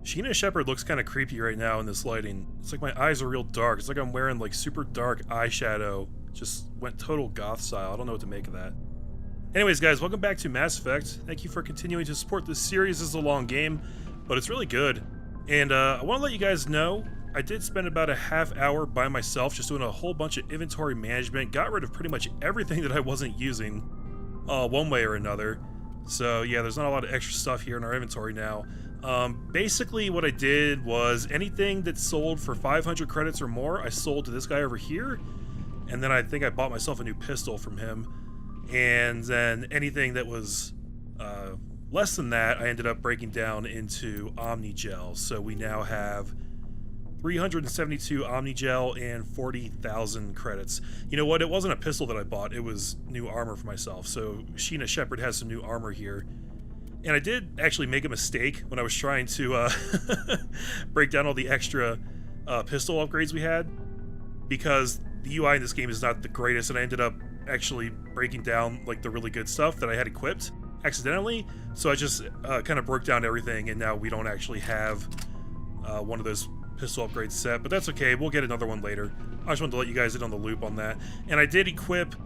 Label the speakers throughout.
Speaker 1: Shepard looks kind of creepy right now in this lighting. It's like my eyes are real dark. It's like I'm wearing like super dark eyeshadow. Just went total goth style. I don't know what to make of that. Anyways, guys, welcome back to Mass Effect. Thank you for continuing to support this series. This is a long game, but it's really good. And I want to let you guys know, I did spend about a half hour by myself just doing a whole bunch of inventory management. Got rid of pretty much everything that I wasn't using one way or another. So yeah, there's not a lot of extra stuff here in our inventory now. Basically what I did was anything that sold for 500 credits or more, I sold to this guy over here. And then I think I bought myself a new pistol from him. And then anything that was less than that, I ended up breaking down into Omnigel. So we now have 372 Omnigel and 40,000 credits. You know what? It wasn't a pistol that I bought. It was new armor for myself. So Shepard has some new armor here. And I did actually make a mistake when I was trying to break down all the extra pistol upgrades we had, because the UI in this game is not the greatest, and I ended up actually breaking down like the really good stuff that I had equipped accidentally. So I just kind of broke down everything, and now we don't actually have one of those pistol upgrades set, but that's okay. We'll get another one later. I just wanted to let you guys in on the loop on that. And I did equip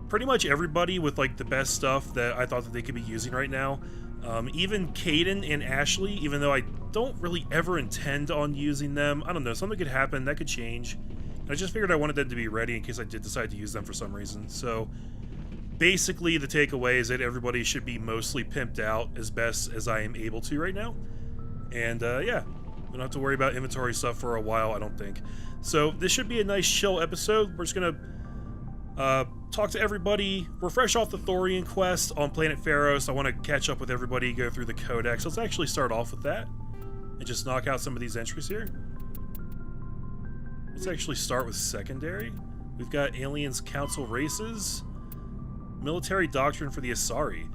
Speaker 1: pretty much everybody with like the best stuff that I thought that they could be using right now. Even Caden and Ashley, even though I don't really ever intend on using them. I don't know, something could happen, that could change. And I just figured I wanted them to be ready in case I did decide to use them for some reason. So basically the takeaway is that everybody should be mostly pimped out as best as I am able to right now. And yeah, we don't have to worry about inventory stuff for a while, I don't think. So this should be a nice chill episode. We're just gonna talk to everybody, refresh off the Thorian quest on planet Pharos. I want to catch up with everybody, go through the codex. Let's actually start off with that and just knock out some of these entries here. Let's actually start with secondary. We've got Aliens Council races, military doctrine for the Asari.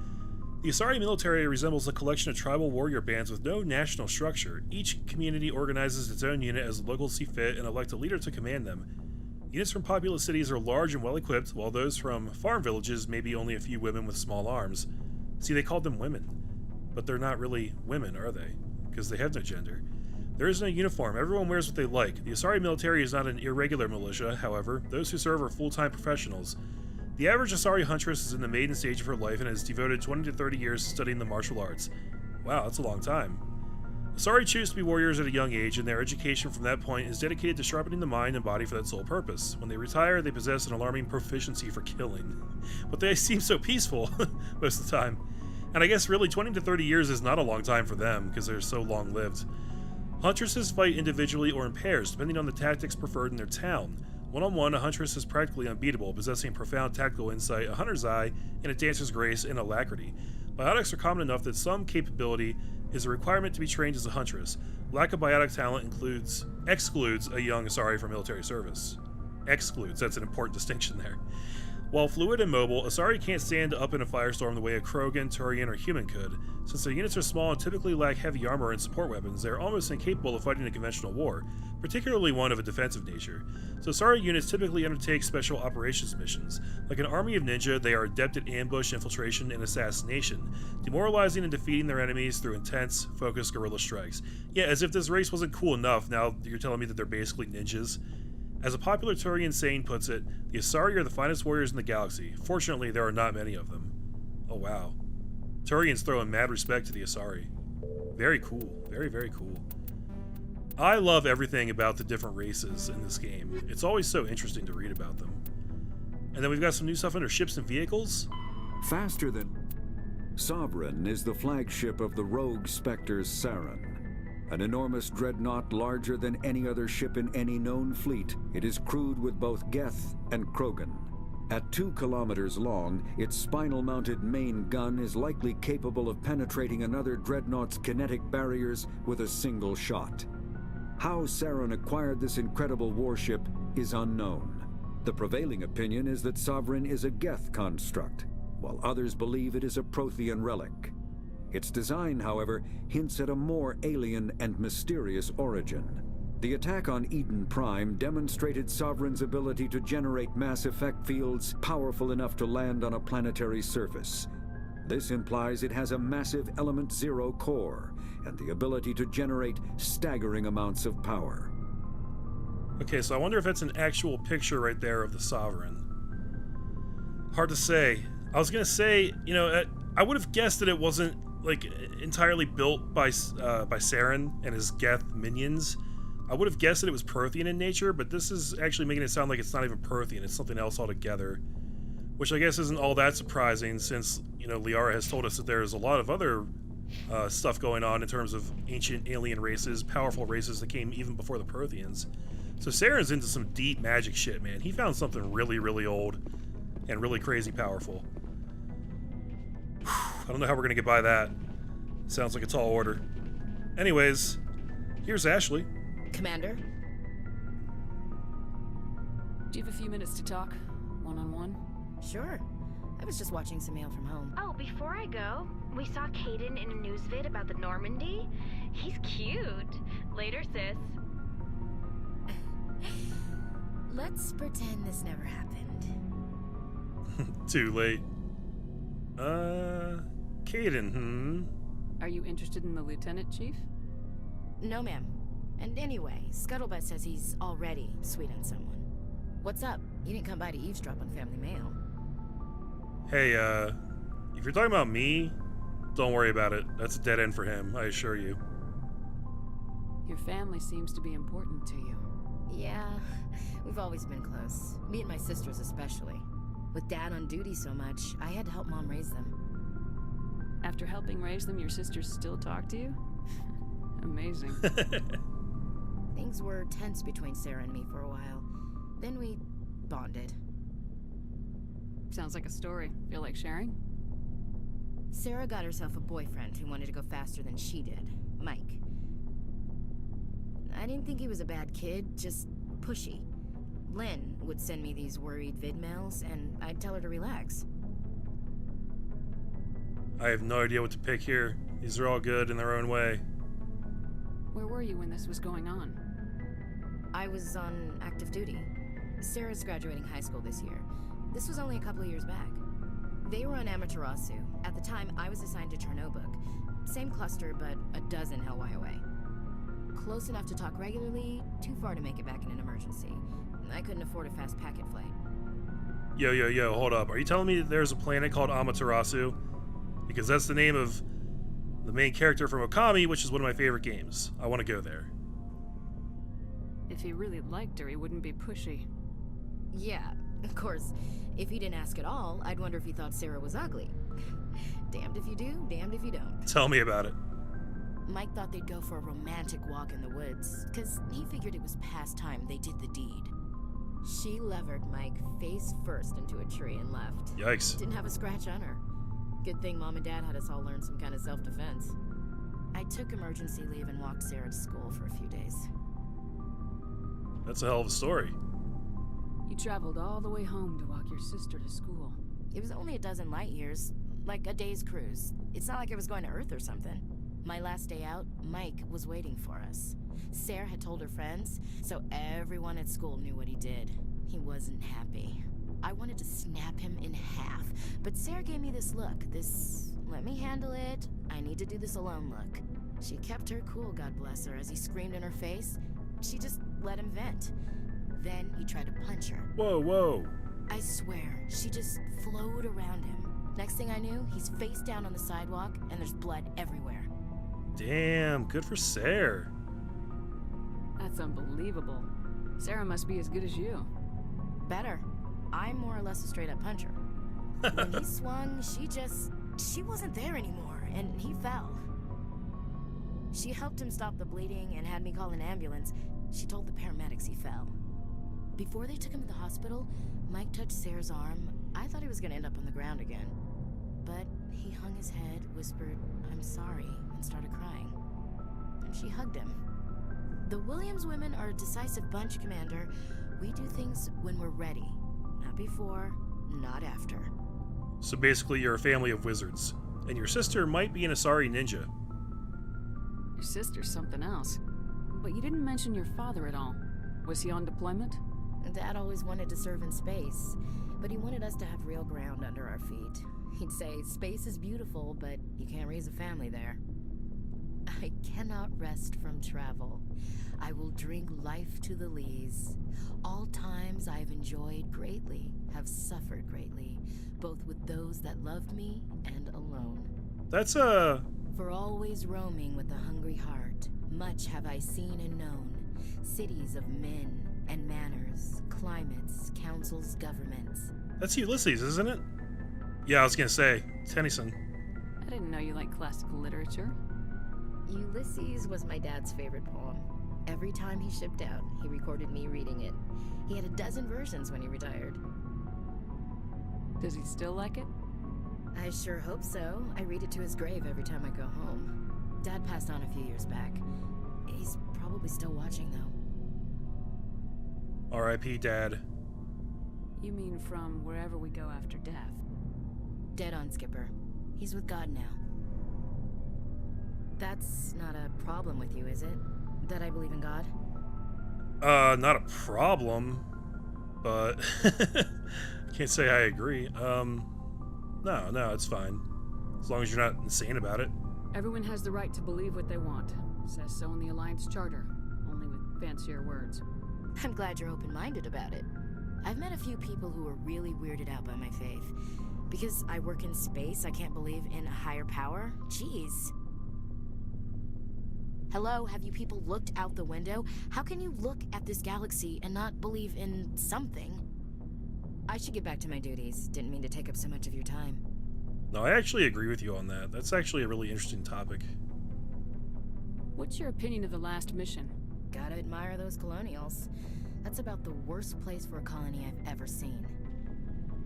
Speaker 1: The Asari military resembles a collection of tribal warrior bands with no national structure. Each community organizes its own unit as the locals see fit and elect a leader to command them. Units from populous cities are large and well-equipped, while those from farm villages may be only a few women with small arms. See, they called them women. But they're not really women, are they? Because they have no gender. There is no uniform. Everyone wears what they like. The Asari military is not an irregular militia, however. Those who serve are full-time professionals. The average Asari huntress is in the maiden stage of her life and has devoted 20 to 30 years to studying the martial arts. Wow, that's a long time. Asari choose to be warriors at a young age, and their education from that point is dedicated to sharpening the mind and body for that sole purpose. When they retire, they possess an alarming proficiency for killing. But they seem so peaceful most of the time. And I guess really 20 to 30 years is not a long time for them, because they're so long-lived. Huntresses fight individually or in pairs, depending on the tactics preferred in their town. One-on-one, a huntress is practically unbeatable, possessing profound tactical insight, a hunter's eye, and a dancer's grace and alacrity. Biotics are common enough that some capability is a requirement to be trained as a huntress. Lack of biotic talent excludes a young Asari from military service. Excludes, that's an important distinction there. While fluid and mobile, Asari can't stand up in a firestorm the way a Krogan, Turian, or human could. Since their units are small and typically lack heavy armor and support weapons, they are almost incapable of fighting a conventional war, particularly one of a defensive nature. So Asari units typically undertake special operations missions. Like an army of ninja, they are adept at ambush, infiltration, and assassination, demoralizing and defeating their enemies through intense, focused guerrilla strikes. Yeah, as if this race wasn't cool enough, now you're telling me that they're basically ninjas. As a popular Turian saying puts it, the Asari are the finest warriors in the galaxy. Fortunately, there are not many of them. Oh wow. Turians throwing mad respect to the Asari. Very cool. Very, very cool. I love everything about the different races in this game. It's always so interesting to read about them. And then we've got some new stuff under ships and vehicles.
Speaker 2: Faster than... Sovereign is the flagship of the rogue Spectre's Saren. An enormous dreadnought larger than any other ship in any known fleet, it is crewed with both Geth and Krogan. At 2 kilometers long, its spinal-mounted main gun is likely capable of penetrating another dreadnought's kinetic barriers with a single shot. How Saren acquired this incredible warship is unknown. The prevailing opinion is that Sovereign is a Geth construct, while others believe it is a Prothean relic. Its design, however, hints at a more alien and mysterious origin. The attack on Eden Prime demonstrated Sovereign's ability to generate mass effect fields powerful enough to land on a planetary surface. This implies it has a massive element zero core and the ability to generate staggering amounts of power.
Speaker 1: Okay, so I wonder if that's an actual picture right there of the Sovereign. Hard to say. I was gonna say, you know, I would have guessed that it wasn't like entirely built by Saren and his Geth minions. I would have guessed that it was Prothean in nature, but this is actually making it sound like it's not even Prothean, it's something else altogether. Which I guess isn't all that surprising since, you know, Liara has told us that there's a lot of other stuff going on in terms of ancient alien races, powerful races that came even before the Protheans. So Saren's into some deep magic shit, man. He found something really, really old and really crazy powerful. I don't know how we're gonna get by that. Sounds like a tall order. Anyways, here's Ashley.
Speaker 3: Commander?
Speaker 4: Do you have a few minutes to talk? One-on-one?
Speaker 3: Sure. I was just watching some mail from home.
Speaker 5: Oh, before I go, we saw Caden in a news vid about the Normandy. He's cute. Later, sis.
Speaker 3: Let's pretend this never happened.
Speaker 1: Too late. Caden,
Speaker 4: Are you interested in the lieutenant, Chief?
Speaker 3: No, ma'am. And anyway, Scuttlebutt says he's already sweet on someone. What's up? You didn't come by to eavesdrop on family mail.
Speaker 1: Hey, if you're talking about me, don't worry about it. That's a dead end for him, I assure you.
Speaker 4: Your family seems to be important to you.
Speaker 3: Yeah, we've always been close. Me and my sisters especially. With Dad on duty so much, I had to help Mom raise them.
Speaker 4: After helping raise them, your sisters still talk to you? Amazing.
Speaker 3: Things were tense between Sarah and me for a while. Then we bonded.
Speaker 4: Sounds like a story. Feel like sharing?
Speaker 3: Sarah got herself a boyfriend who wanted to go faster than she did, Mike. I didn't think he was a bad kid, just pushy. Lynn would send me these worried vid mails, and I'd tell her to relax.
Speaker 1: I have no idea what to pick here. These are all good in their own way.
Speaker 4: Where were you when this was going on?
Speaker 3: I was on active duty. Sarah's graduating high school this year. This was only a couple of years back. They were on Amaterasu. At the time, I was assigned to Chernobog. Same cluster, but a dozen Hellwire away. Close enough to talk regularly, too far to make it back in an emergency. I couldn't afford a fast packet flight.
Speaker 1: Yo, hold up. Are you telling me that there's a planet called Amaterasu? Because that's the name of the main character from Okami, which is one of my favorite games. I want to go there.
Speaker 4: If he really liked her, he wouldn't be pushy.
Speaker 3: Yeah, of course. If he didn't ask at all, I'd wonder if he thought Sarah was ugly. Damned if you do, damned if you don't.
Speaker 1: Tell me about it.
Speaker 3: Mike thought they'd go for a romantic walk in the woods, because he figured it was past time they did the deed. She levered Mike face first into a tree and left.
Speaker 1: Yikes.
Speaker 3: Didn't have a scratch on her. Good thing Mom and Dad had us all learn some kind of self-defense. I took emergency leave and walked Sarah to school for a few days.
Speaker 1: That's a hell of a story.
Speaker 4: You traveled all the way home to walk your sister to school.
Speaker 3: It was only a dozen light years, like a day's cruise. It's not like I was going to Earth or something. My last day out, Mike was waiting for us. Sarah had told her friends, so everyone at school knew what he did. He wasn't happy. I wanted to snap him in half, but Sarah gave me this look, this let me handle it, I need to do this alone look. She kept her cool, God bless her, as he screamed in her face. She just let him vent. Then he tried to punch her.
Speaker 1: Whoa.
Speaker 3: I swear, she just flowed around him. Next thing I knew, he's face down on the sidewalk, and there's blood everywhere.
Speaker 1: Damn, good for Sarah.
Speaker 4: That's unbelievable. Sarah must be as good as you.
Speaker 3: Better. I'm more or less a straight-up puncher. When he swung, she wasn't there anymore, and he fell. She helped him stop the bleeding and had me call an ambulance. She told the paramedics he fell. Before they took him to the hospital, Mike touched Sarah's arm. I thought he was gonna end up on the ground again. But he hung his head, whispered, "I'm sorry," and started crying. And she hugged him. The Williams women are a decisive bunch, Commander. We do things when we're ready. Not before, not after.
Speaker 1: So basically you're a family of wizards. And your sister might be an Asari ninja.
Speaker 4: Your sister's something else. But you didn't mention your father at all. Was he on deployment?
Speaker 3: Dad always wanted to serve in space, but he wanted us to have real ground under our feet. He'd say, space is beautiful, but you can't raise a family there. I cannot rest from travel. I will drink life to the lees. All times I have enjoyed greatly, have suffered greatly, both with those that loved me and alone.
Speaker 1: That's
Speaker 3: For always roaming with a hungry heart, much have I seen and known. Cities of men and manners, climates, councils, governments.
Speaker 1: That's Ulysses, isn't it? Yeah, I was gonna say Tennyson.
Speaker 4: I didn't know you liked classical literature.
Speaker 3: Ulysses was my dad's favorite poem. Every time he shipped out, he recorded me reading it. He had a dozen versions when he retired.
Speaker 4: Does he still like it?
Speaker 3: I sure hope so. I read it to his grave every time I go home. Dad passed on a few years back. He's probably still watching, though.
Speaker 1: R.I.P. Dad.
Speaker 4: You mean from wherever we go after death?
Speaker 3: Dead on, Skipper. He's with God now. That's not a problem with you, is it? That I believe in God?
Speaker 1: Not a problem, but can't say I agree. No, it's fine. As long as you're not insane about it.
Speaker 4: Everyone has the right to believe what they want. Says so in the Alliance Charter, only with fancier words.
Speaker 3: I'm glad you're open-minded about it. I've met a few people who are really weirded out by my faith. Because I work in space, I can't believe in a higher power? Jeez. Hello, have you people looked out the window? How can you look at this galaxy and not believe in something? I should get back to my duties. Didn't mean to take up so much of your time.
Speaker 1: No, I actually agree with you on that. That's actually a really interesting topic.
Speaker 4: What's your opinion of the last mission?
Speaker 3: Gotta admire those colonials. That's about the worst place for a colony I've ever seen.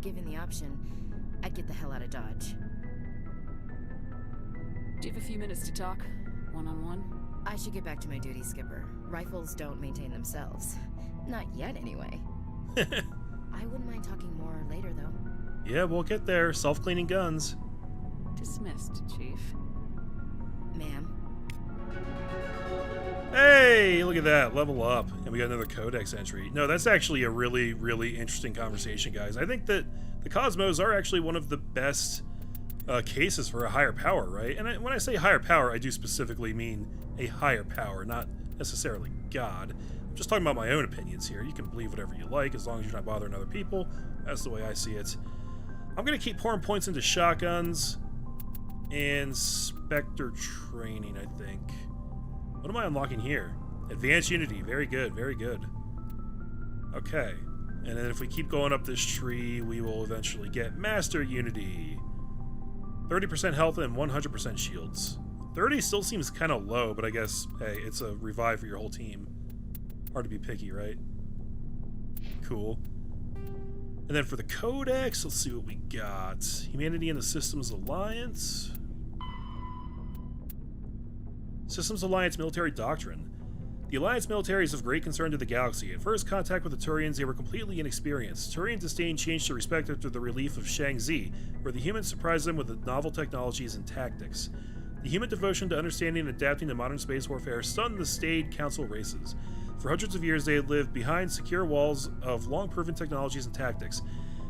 Speaker 3: Given the option, I'd get the hell out of Dodge.
Speaker 4: Do you have a few minutes to talk? One-on-one?
Speaker 3: I should get back to my duties, Skipper. Rifles don't maintain themselves. Not yet, anyway. I wouldn't mind talking more later, though.
Speaker 1: Yeah, we'll get there. Self-cleaning guns.
Speaker 4: Dismissed, Chief.
Speaker 3: Ma'am.
Speaker 1: Hey, look at that. Level up. And we got another codex entry. No, that's actually a really, really interesting conversation, guys. I think that the Cosmos are actually one of the best cases for a higher power, right? And when I say higher power, I do specifically mean a higher power, not necessarily God. I'm just talking about my own opinions here. You can believe whatever you like as long as you're not bothering other people. That's the way I see it. I'm going to keep pouring points into shotguns and Spectre training, I think. What am I unlocking here? Advanced Unity. Very good, very good. Okay. And then if we keep going up this tree, we will eventually get Master Unity. 30% health and 100% shields. 30 still seems kind of low, but I guess, hey, it's a revive for your whole team. Hard to be picky, right? Cool. And then for the Codex, let's see what we got. Humanity and the Systems Alliance. Systems Alliance Military Doctrine. The Alliance military is of great concern to the galaxy. At first contact with the Turians, they were completely inexperienced. Turian disdain changed to respect after the relief of Shang-Zi, where the humans surprised them with novel technologies and tactics. The human devotion to understanding and adapting to modern space warfare stunned the staid Council races. For hundreds of years, they had lived behind secure walls of long-proven technologies and tactics.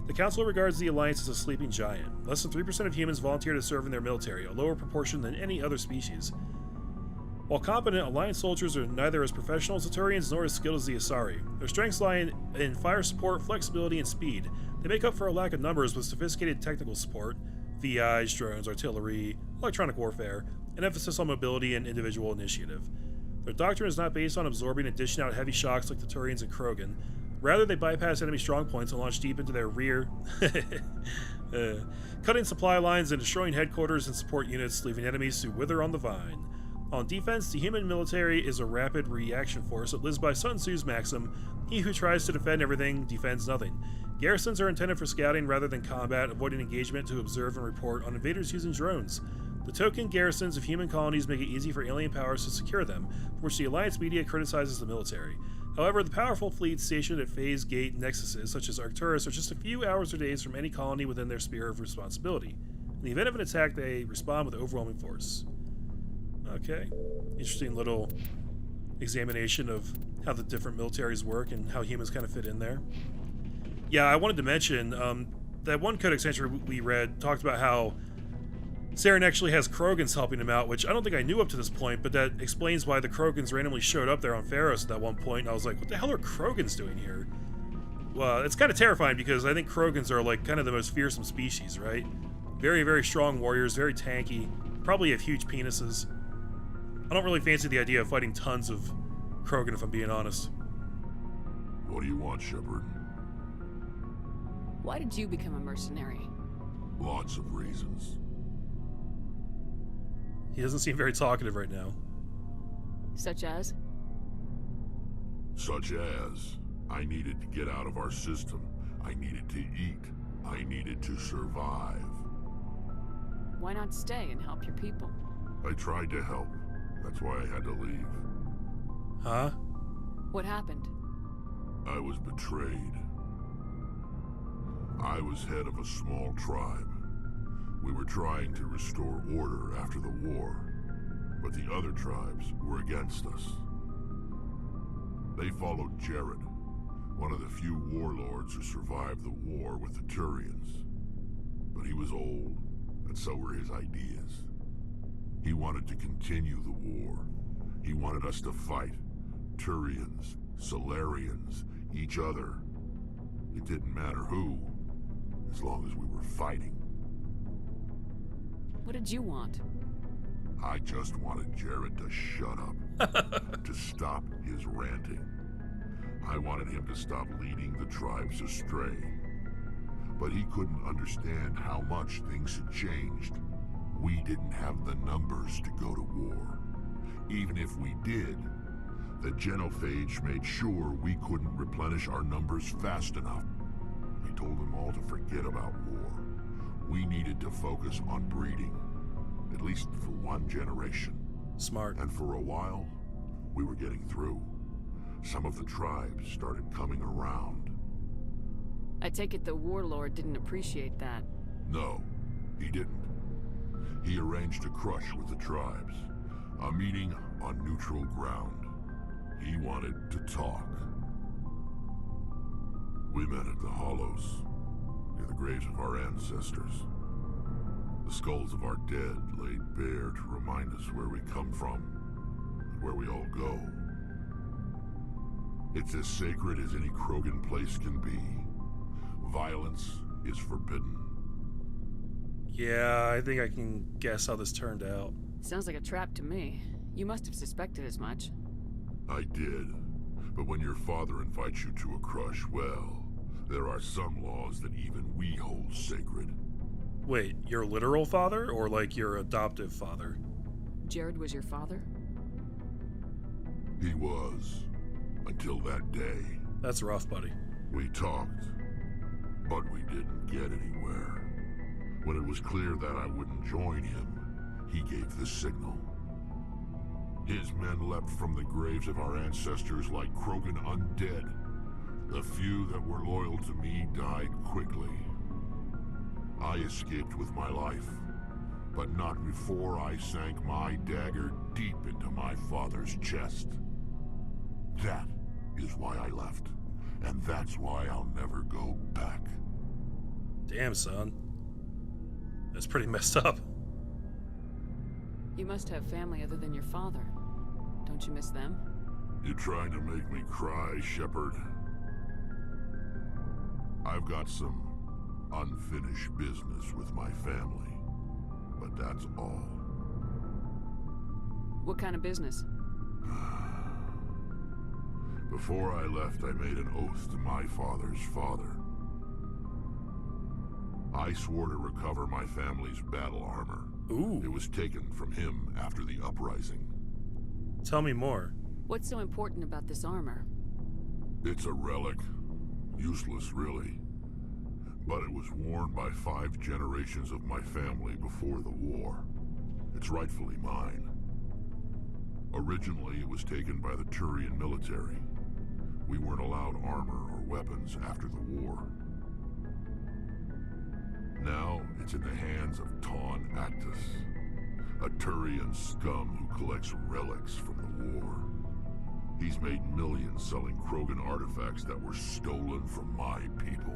Speaker 1: The Council regards the Alliance as a sleeping giant. Less than 3% of humans volunteer to serve in their military, a lower proportion than any other species. While competent, Alliance soldiers are neither as professional as the Turians nor as skilled as the Asari. Their strengths lie in fire support, flexibility, and speed. They make up for a lack of numbers with sophisticated technical support, VIs, drones, artillery, electronic warfare, and emphasis on mobility and individual initiative. Their doctrine is not based on absorbing and dishing out heavy shocks like the Turians and Krogan. Rather, they bypass enemy strongpoints and launch deep into their rear, cutting supply lines and destroying headquarters and support units, leaving enemies to wither on the vine. On defense, the human military is a rapid reaction force that lives by Sun Tzu's maxim, he who tries to defend everything defends nothing. Garrisons are intended for scouting rather than combat, avoiding engagement to observe and report on invaders using drones. The token garrisons of human colonies make it easy for alien powers to secure them, for which the Alliance media criticizes the military. However, the powerful fleets stationed at phase gate nexuses, such as Arcturus, are just a few hours or days from any colony within their sphere of responsibility. In the event of an attack, they respond with overwhelming force. Okay. Interesting little examination of how the different militaries work and how humans kind of fit in there. Yeah, I wanted to mention, that one codex entry we read talked about how Saren actually has Krogans helping him out, which I don't think I knew up to this point, but that explains why the Krogans randomly showed up there on Pharos at that one point, and I was like, what the hell are Krogans doing here? Well, it's kind of terrifying because I think Krogans are like kind of the most fearsome species, right? Very, very strong warriors, very tanky, probably have huge penises. I don't really fancy the idea of fighting tons of Krogan, if I'm being honest.
Speaker 6: What do you want, Shepard?
Speaker 4: Why did you become a mercenary?
Speaker 6: Lots of reasons.
Speaker 1: He doesn't seem very talkative right now.
Speaker 4: Such as?
Speaker 6: Such as, I needed to get out of our system. I needed to eat. I needed to survive.
Speaker 4: Why not stay and help your people?
Speaker 6: I tried to help. That's why I had to leave.
Speaker 1: Huh?
Speaker 4: What happened?
Speaker 6: I was betrayed. I was head of a small tribe. We were trying to restore order after the war, but the other tribes were against us. They followed Jared, one of the few warlords who survived the war with the Turians. But he was old, and so were his ideas. He wanted to continue the war. He wanted us to fight. Turians, Solarians, each other. It didn't matter who, as long as we were fighting.
Speaker 4: What did you want?
Speaker 6: I just wanted Jared to shut up, to stop his ranting. I wanted him to stop leading the tribes astray. But he couldn't understand how much things had changed. We didn't have the numbers to go to war. Even if we did, the genophage made sure we couldn't replenish our numbers fast enough. I told them all to forget about war. We needed to focus on breeding, at least for one generation.
Speaker 1: Smart.
Speaker 6: And for a while, we were getting through. Some of the tribes started coming around.
Speaker 4: I take it the warlord didn't appreciate that.
Speaker 6: No, he didn't. He arranged a crush with the tribes, a meeting on neutral ground. He wanted to talk. We met at the Hollows, near the graves of our ancestors. The skulls of our dead laid bare to remind us where we come from, and where we all go. It's as sacred as any Krogan place can be. Violence is forbidden.
Speaker 1: Yeah, I think I can guess how this turned out.
Speaker 4: Sounds like a trap to me. You must have suspected as much.
Speaker 6: I did. But when your father invites you to a crush, well, there are some laws that even we hold sacred.
Speaker 1: Wait, your literal father or like your adoptive father?
Speaker 4: Jared was your father?
Speaker 6: He was. Until that day.
Speaker 1: That's rough, buddy.
Speaker 6: We talked, but we didn't get anywhere. When it was clear that I wouldn't join him, he gave the signal. His men leapt from the graves of our ancestors like Krogan undead. The few that were loyal to me died quickly. I escaped with my life, but not before I sank my dagger deep into my father's chest. That is why I left, and that's why I'll never go back.
Speaker 1: Damn, son. That's pretty messed up.
Speaker 4: You must have family other than your father. Don't you miss them?
Speaker 6: You trying to make me cry, Shepard? I've got some unfinished business with my family, but that's all.
Speaker 4: What kind of business?
Speaker 6: Before I left, I made an oath to my father's father. I swore to recover my family's battle armor.
Speaker 1: Ooh.
Speaker 6: It was taken from him after the uprising.
Speaker 1: Tell me more.
Speaker 4: What's so important about this armor?
Speaker 6: It's a relic. Useless, really. But it was worn by 5 generations of my family before the war. It's rightfully mine. Originally, it was taken by the Turian military. We weren't allowed armor or weapons after the war. Now, it's in the hands of Taun Actus, a Turian scum who collects relics from the war. He's made millions selling Krogan artifacts that were stolen from my people.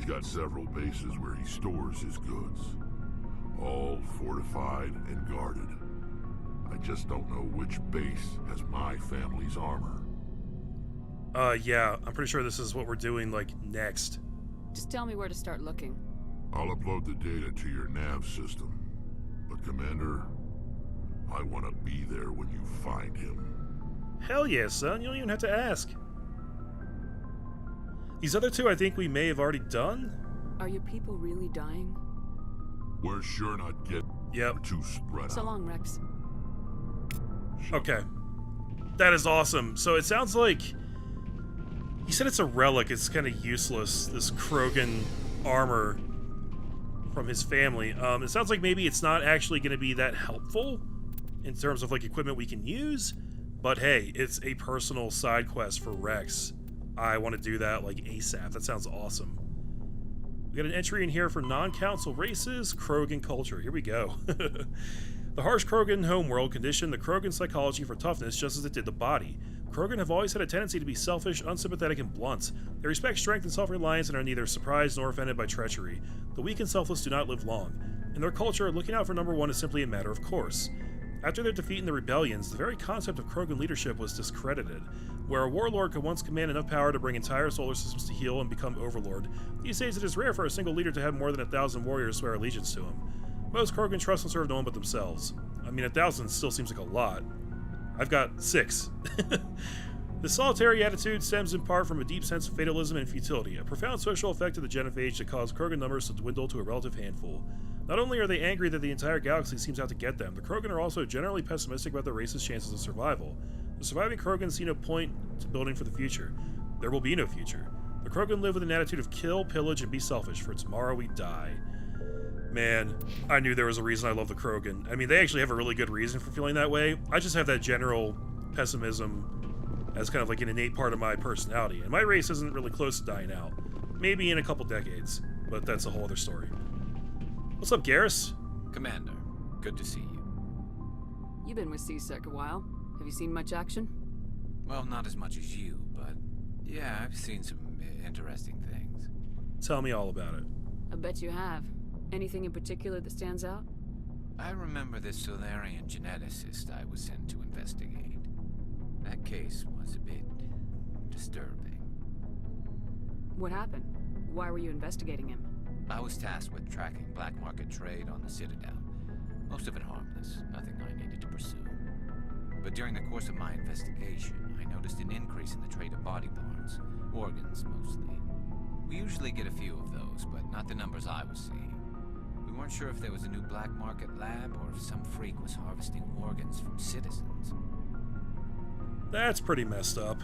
Speaker 6: He's got several bases where he stores his goods. All fortified and guarded. I just don't know which base has my family's armor.
Speaker 1: Yeah, I'm pretty sure this is what we're doing, like, next.
Speaker 4: Just tell me where to start looking.
Speaker 6: I'll upload the data to your nav system. But Commander, I want to be there when you find him.
Speaker 1: Hell yeah, son. You don't even have to ask. These other two I think we may have already done?
Speaker 4: Are your people really dying?
Speaker 6: We're sure not getting too spread
Speaker 4: So
Speaker 6: out.
Speaker 4: long, Rex.
Speaker 1: Okay. That is awesome. So it sounds like... He said it's a relic. It's kind of useless, this Krogan armor from his family. It sounds like maybe it's not actually going to be that helpful in terms of, like, equipment we can use. But hey, it's a personal side quest for Rex. I want to do that, like, ASAP. That sounds awesome. We got an entry in here for non-council races, Krogan culture. Here we go. The harsh Krogan homeworld conditioned the Krogan psychology for toughness just as it did the body. Krogan have always had a tendency to be selfish, unsympathetic, and blunt. They respect strength and self-reliance and are neither surprised nor offended by treachery. The weak and selfless do not live long. In their culture, looking out for number one is simply a matter of course. After their defeat in the rebellions, the very concept of Krogan leadership was discredited. Where a warlord could once command enough power to bring entire solar systems to heel and become overlord, these days it is rare for a single leader to have more than 1,000 warriors swear allegiance to him. Most Krogan trust and serve no one but themselves. I mean, 1,000 still seems like a lot. I've got 6. This solitary attitude stems in part from a deep sense of fatalism and futility, a profound social effect of the genophage that caused Krogan numbers to dwindle to a relative handful. Not only are they angry that the entire galaxy seems out to get them, the Krogan are also generally pessimistic about the race's chances of survival. The surviving Krogan see no point to building for the future. There will be no future. The Krogan live with an attitude of kill, pillage, and be selfish, for tomorrow we die. Man, I knew there was a reason I love the Krogan. I mean, they actually have a really good reason for feeling that way. I just have that general pessimism as kind of like an innate part of my personality, and my race isn't really close to dying out. Maybe in a couple decades, but that's a whole other story. What's up, Garrus?
Speaker 7: Commander, good to see you.
Speaker 4: You've been with C-Sec a while. Have you seen much action?
Speaker 7: Well, not as much as you, but yeah, I've seen some interesting things.
Speaker 1: Tell me all about it.
Speaker 4: I bet you have. Anything in particular that stands out?
Speaker 7: I remember this Solarian geneticist I was sent to investigate. That case was a bit disturbing.
Speaker 4: What happened? Why were you investigating him?
Speaker 7: I was tasked with tracking black market trade on the Citadel. Most of it harmless, nothing I needed to pursue. But during the course of my investigation, I noticed an increase in the trade of body parts, organs mostly. We usually get a few of those, but not the numbers I was seeing. We weren't sure if there was a new black market lab or if some freak was harvesting organs from citizens.
Speaker 1: That's pretty messed up.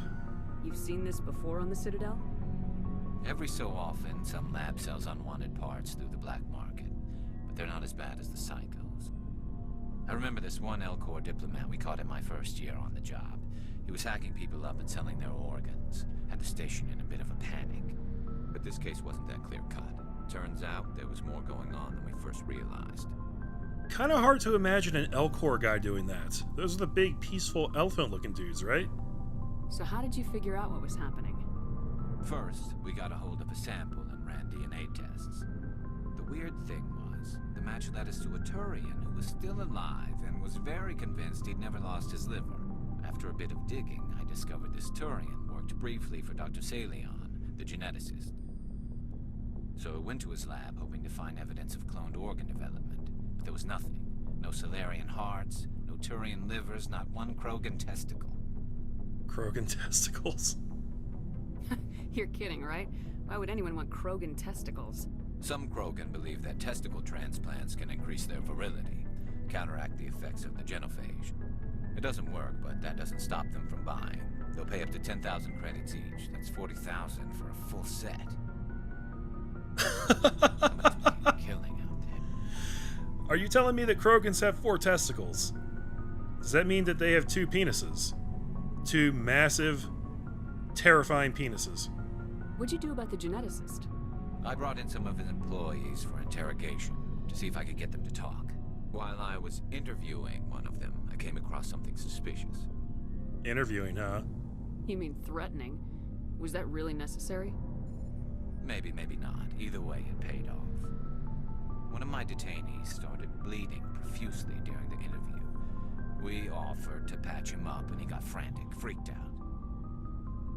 Speaker 4: You've seen this before on the Citadel?
Speaker 7: Every so often, some lab sells unwanted parts through the black market, but they're not as bad as the psychos. I remember this one Elcor diplomat we caught in my first year on the job. He was hacking people up and selling their organs. Had the station in a bit of a panic. But this case wasn't that clear-cut. Turns out there was more going on than we first realized.
Speaker 1: Kind of hard to imagine an Elcor guy doing that. Those are the big, peaceful, elephant-looking dudes, right?
Speaker 4: So how did you figure out what was happening?
Speaker 7: First, we got a hold of a sample and ran DNA tests. The weird thing was, the match led us to a Turian who was still alive and was very convinced he'd never lost his liver. After a bit of digging, I discovered this Turian worked briefly for Dr. Salion, the geneticist. So I went to his lab hoping to find evidence of cloned organ development, but there was nothing. No Solarian hearts, no Turian livers, not one Krogan testicle.
Speaker 1: Krogan testicles.
Speaker 4: You're kidding, right? Why would anyone want Krogan testicles?
Speaker 7: Some Krogan believe that testicle transplants can increase their virility, counteract the effects of the genophage. It doesn't work, but that doesn't stop them from buying. They'll pay up to 10,000 credits each. That's 40,000 for a full set. Somebody's making a killing out there.
Speaker 1: Are you telling me that Krogans have 4 testicles? Does that mean that they have 2 penises? 2 massive, terrifying penises.
Speaker 4: What'd you do about the geneticist?
Speaker 7: I brought in some of his employees for interrogation to see if I could get them to talk. While I was interviewing one of them, I came across something suspicious.
Speaker 1: Interviewing, huh?
Speaker 4: You mean threatening? Was that really necessary?
Speaker 7: Maybe, maybe not. Either way, it paid off. One of my detainees started bleeding profusely during the interview. We offered to patch him up, and he got frantic, freaked out.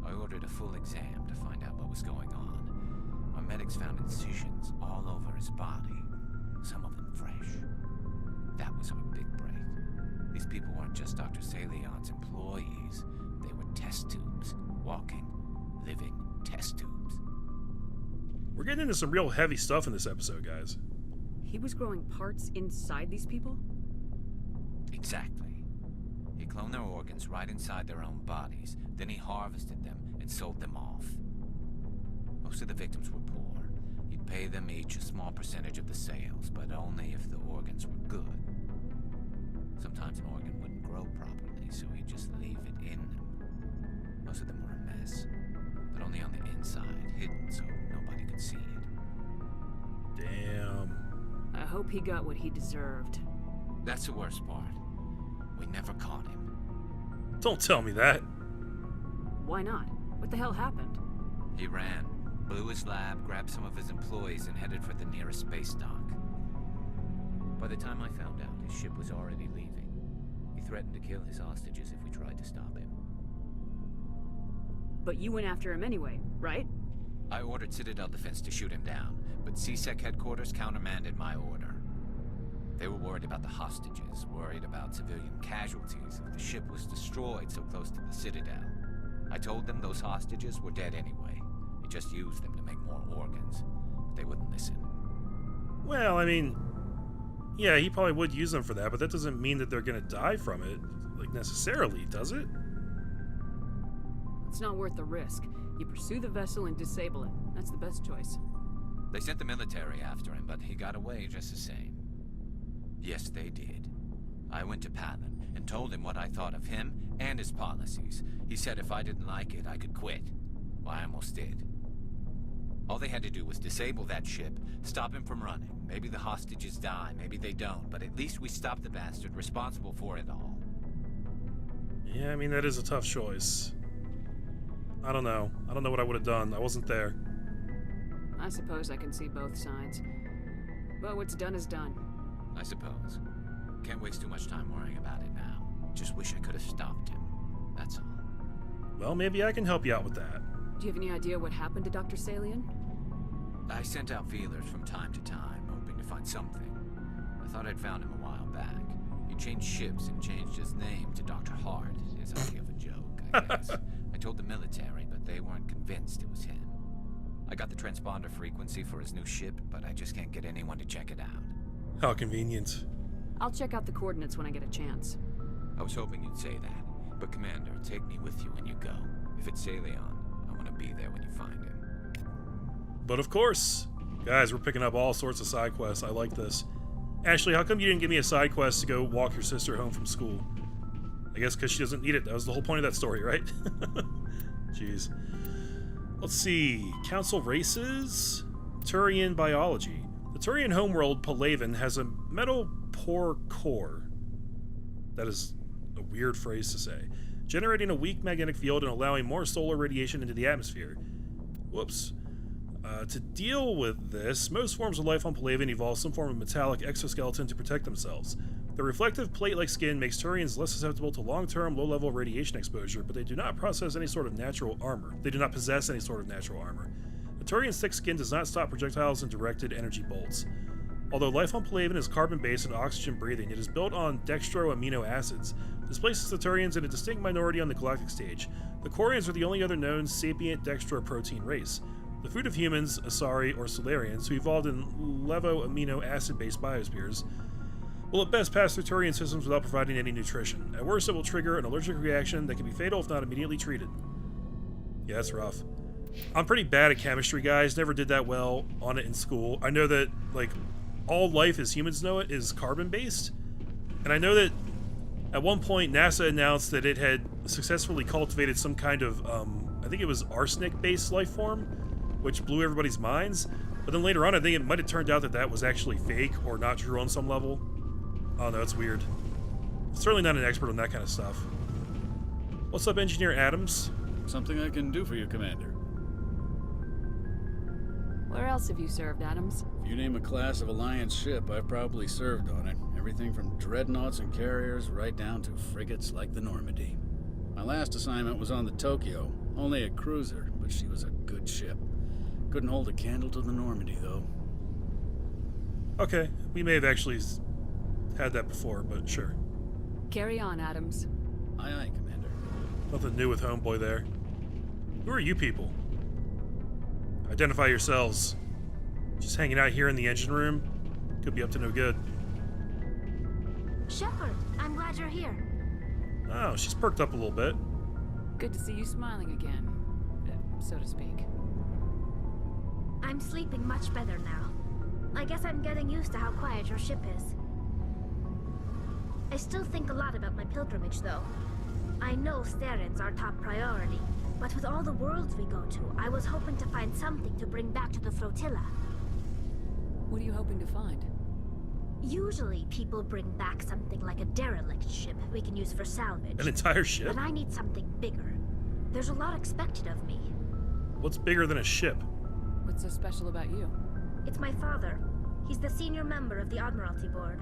Speaker 7: I ordered a full exam to find out what was going on. Our medics found incisions all over his body, some of them fresh. That was our big break. These people weren't just Dr. Salion's employees. They were test tubes. Walking, living test tubes.
Speaker 1: We're getting into some real heavy stuff in this episode, guys.
Speaker 4: He was growing parts inside these people?
Speaker 7: Exactly. He cloned their organs right inside their own bodies. Then he harvested them and sold them off. Most of the victims were poor. He'd pay them each a small percentage of the sales, but only if the organs were good. Sometimes an organ wouldn't grow properly, so he'd just leave it in them. Most of them were a mess, but only on the inside, hidden so nobody could see it.
Speaker 1: Damn.
Speaker 4: I hope he got what he deserved.
Speaker 7: That's the worst part. We never caught him.
Speaker 1: Don't tell me that.
Speaker 4: Why not? What the hell happened?
Speaker 7: He ran, blew his lab, grabbed some of his employees, and headed for the nearest space dock. By the time I found out, his ship was already leaving. He threatened to kill his hostages if we tried to stop him.
Speaker 4: But you went after him anyway, right?
Speaker 7: I ordered Citadel Defense to shoot him down, but CSEC headquarters countermanded my order. They were worried about the hostages, worried about civilian casualties if the ship was destroyed so close to the Citadel. I told them those hostages were dead anyway. He just used them to make more organs, but they wouldn't listen.
Speaker 1: Well, I mean, yeah, he probably would use them for that, but that doesn't mean that they're gonna die from it, like, necessarily, does it?
Speaker 4: It's not worth the risk. You pursue the vessel and disable it. That's the best choice.
Speaker 7: They sent the military after him, but he got away just the same. Yes, they did. I went to Palin and told him what I thought of him and his policies. He said if I didn't like it, I could quit. Well, I almost did. All they had to do was disable that ship, stop him from running. Maybe the hostages die, maybe they don't, but at least we stopped the bastard responsible for it all.
Speaker 1: Yeah, I mean, that is a tough choice. I don't know. I don't know what I would have done. I wasn't there.
Speaker 4: I suppose I can see both sides. But what's done is done.
Speaker 7: I suppose. Can't waste too much time worrying about it now. Just wish I could have stopped him. That's all.
Speaker 1: Well, maybe I can help you out with that.
Speaker 4: Do you have any idea what happened to Dr. Salion?
Speaker 7: I sent out feelers from time to time, hoping to find something. I thought I'd found him a while back. He changed ships and changed his name to Dr. Hart, his idea of a joke, I guess. I told the military, but they weren't convinced it was him. I got the transponder frequency for his new ship, but I just can't get anyone to check it out.
Speaker 1: How convenient.
Speaker 4: I'll check out the coordinates when I get a chance.
Speaker 7: I was hoping you'd say that. But Commander, take me with you when you go. If it's Salion, I want to be there when you find him.
Speaker 1: But of course. Guys, we're picking up all sorts of side quests. I like this. Ashley, how come you didn't give me a side quest to go walk your sister home from school? I guess because she doesn't need it. That was the whole point of that story, right? Jeez. Let's see. Council races? Turian biology. The Turian homeworld, Palaven, has a metal-poor core. That is a weird phrase to say. Generating a weak magnetic field and allowing more solar radiation into the atmosphere. Whoops. To deal with this, most forms of life on Palaven evolve some form of metallic exoskeleton to protect themselves. The reflective plate-like skin makes Turians less susceptible to long-term, low-level radiation exposure, but they do not possess any sort of natural armor. The Turian's thick skin does not stop projectiles and directed energy bolts. Although life on Palaven is carbon-based and oxygen-breathing, it is built on dextro amino acids. This places the Turians in a distinct minority on the galactic stage. The Quarians are the only other known sapient dextroprotein race. The food of humans, Asari, or Solarians, who evolved in levo-amino acid-based biospheres, will at best pass through Turian systems without providing any nutrition. At worst, it will trigger an allergic reaction that can be fatal if not immediately treated. Yeah, that's rough. I'm pretty bad at chemistry, guys. Never did that well on it in school. I know that, like, all life as humans know it is carbon-based. And I know that at one point NASA announced that it had successfully cultivated some kind of, I think it was arsenic-based life form, which blew everybody's minds. But then later on, I think it might have turned out that that was actually fake or not true on some level. Oh no, it's weird. Certainly not an expert on that kind of stuff. What's up, Engineer Adams?
Speaker 8: Something I can do for you, Commander.
Speaker 4: Where else have you served, Adams?
Speaker 8: If you name a class of Alliance ship, I've probably served on it. Everything from dreadnoughts and carriers right down to frigates like the Normandy. My last assignment was on the Tokyo, only a cruiser, but she was a good ship. Couldn't hold a candle to the Normandy, though.
Speaker 1: Okay, we may have actually had that before, but sure.
Speaker 4: Carry on, Adams.
Speaker 8: Aye, aye, Commander.
Speaker 1: Nothing new with Homeboy there. Who are you people? Identify yourselves. Just hanging out here in the engine room? Could be up to no good.
Speaker 5: Shepard, I'm glad you're here.
Speaker 1: Oh, she's perked up a little bit.
Speaker 4: Good to see you smiling again, so to speak.
Speaker 5: I'm sleeping much better now. I guess I'm getting used to how quiet your ship is. I still think a lot about my pilgrimage, though. I know Staren's our top priority, but with all the worlds we go to, I was hoping to find something to bring back to the flotilla.
Speaker 4: What are you hoping to find?
Speaker 5: Usually, people bring back something like a derelict ship we can use for salvage.
Speaker 1: An entire ship?
Speaker 5: But I need something bigger. There's a lot expected of me.
Speaker 1: What's bigger than a ship?
Speaker 4: What's so special about you?
Speaker 5: It's my father. He's the senior member of the Admiralty Board.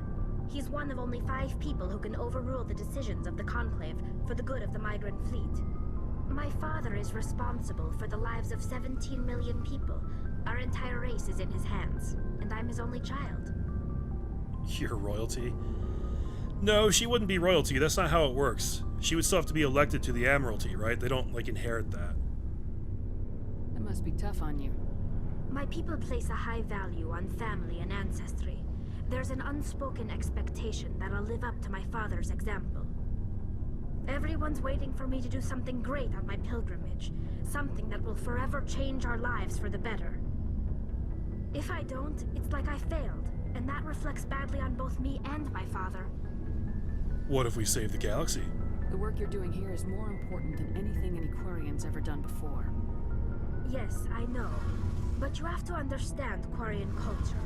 Speaker 5: He's one of only 5 people who can overrule the decisions of the Conclave for the good of the migrant fleet. My father is responsible for the lives of 17 million people. Our entire race is in his hands, and I'm his only child.
Speaker 1: You're royalty? No, she wouldn't be royalty. That's not how it works. She would still have to be elected to the Admiralty, right? They don't, like, inherit that.
Speaker 4: That must be tough on you.
Speaker 5: My people place a high value on family and ancestry. There's an unspoken expectation that I'll live up to my father's example. Everyone's waiting for me to do something great on my pilgrimage. Something that will forever change our lives for the better. If I don't, it's like I failed, and that reflects badly on both me and my father.
Speaker 1: What if we save the galaxy?
Speaker 4: The work you're doing here is more important than anything an Aquarian's ever done before.
Speaker 5: Yes, I know. But you have to understand Quarian culture.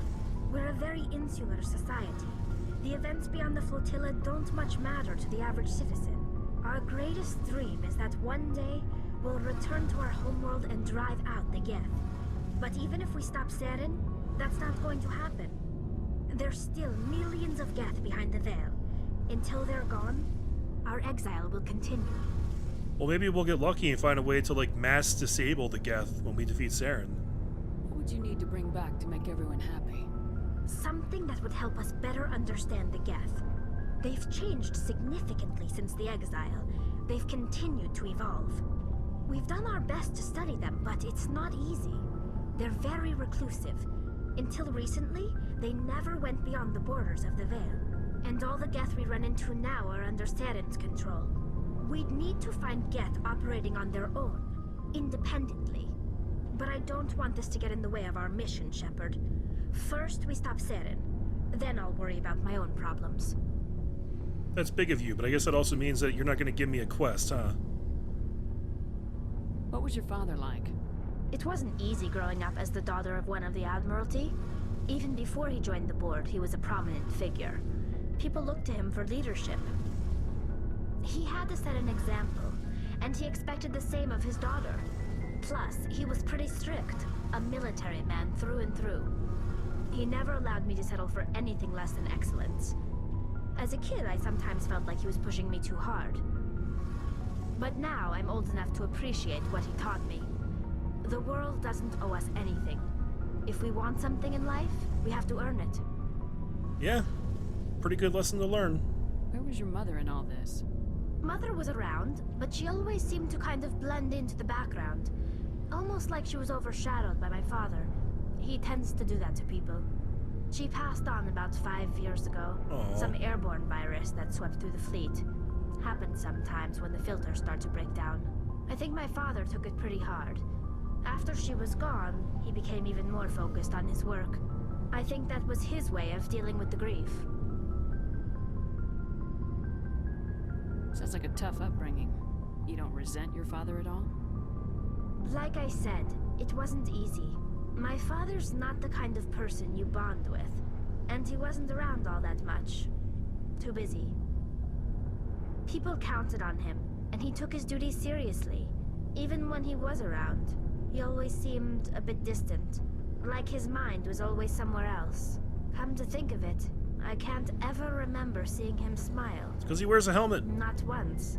Speaker 5: We're a very insular society. The events beyond the flotilla don't much matter to the average citizen. Our greatest dream is that one day we'll return to our homeworld and drive out the Geth. But even if we stop Saren, that's not going to happen. There's still millions of Geth behind the veil. Until they're gone, our exile will continue.
Speaker 1: Well, maybe we'll get lucky and find a way to, like, mass disable the Geth when we defeat Saren.
Speaker 4: What would you need to bring back to make everyone happy?
Speaker 5: Something that would help us better understand the Geth. They've changed significantly since the exile. They've continued to evolve. We've done our best to study them, but it's not easy. They're very reclusive. Until recently, they never went beyond the borders of the Veil. And all the Geth we run into now are under Saren's control. We'd need to find Geth operating on their own, independently. But I don't want this to get in the way of our mission, Shepard. First, we stop Saren. Then I'll worry about my own problems.
Speaker 1: That's big of you, but I guess that also means that you're not going to give me a quest, huh?
Speaker 4: What was your father like?
Speaker 5: It wasn't easy growing up as the daughter of one of the Admiralty. Even before he joined the board, he was a prominent figure. People looked to him for leadership. He had to set an example, and he expected the same of his daughter. Plus, he was pretty strict, a military man through and through. He never allowed me to settle for anything less than excellence. As a kid, I sometimes felt like he was pushing me too hard. But now I'm old enough to appreciate what he taught me. The world doesn't owe us anything. If we want something in life, we have to earn it.
Speaker 1: Yeah, pretty good lesson to learn.
Speaker 4: Where was your mother in all this?
Speaker 5: Mother was around, but she always seemed to kind of blend into the background. Almost like she was overshadowed by my father. He tends to do that to people. She passed on about 5 years ago.
Speaker 1: Aww.
Speaker 5: Some airborne virus that swept through the fleet. Happens sometimes when the filters start to break down. I think my father took it pretty hard. After she was gone, he became even more focused on his work. I think that was his way of dealing with the grief.
Speaker 4: Sounds like a tough upbringing. You don't resent your father at all?
Speaker 5: Like I said, it wasn't easy. My father's not the kind of person you bond with, and he wasn't around all that much. Too busy. People counted on him, and he took his duties seriously. Even when he was around, he always seemed a bit distant. Like his mind was always somewhere else. Come to think of it, I can't ever remember seeing him smile.
Speaker 1: It's because he wears a helmet.
Speaker 5: Not once.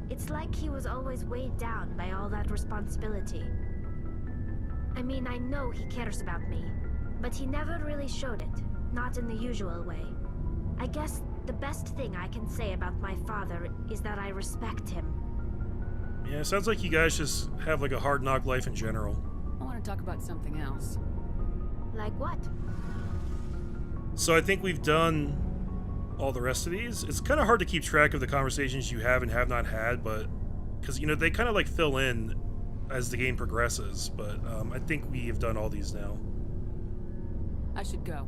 Speaker 5: It's like he was always weighed down by all that responsibility. I mean, I know he cares about me, but he never really showed it. Not in the usual way. I guess the best thing I can say about my father is that I respect him.
Speaker 1: Yeah, sounds like you guys just have like a hard knock life in general.
Speaker 4: I want to talk about something else.
Speaker 5: Like what?
Speaker 1: So I think we've done all the rest of these. It's kind of hard to keep track of the conversations you have and have not had, but because, you know, they kind of like fill in as the game progresses, but I think we have done all these now.
Speaker 4: I should go.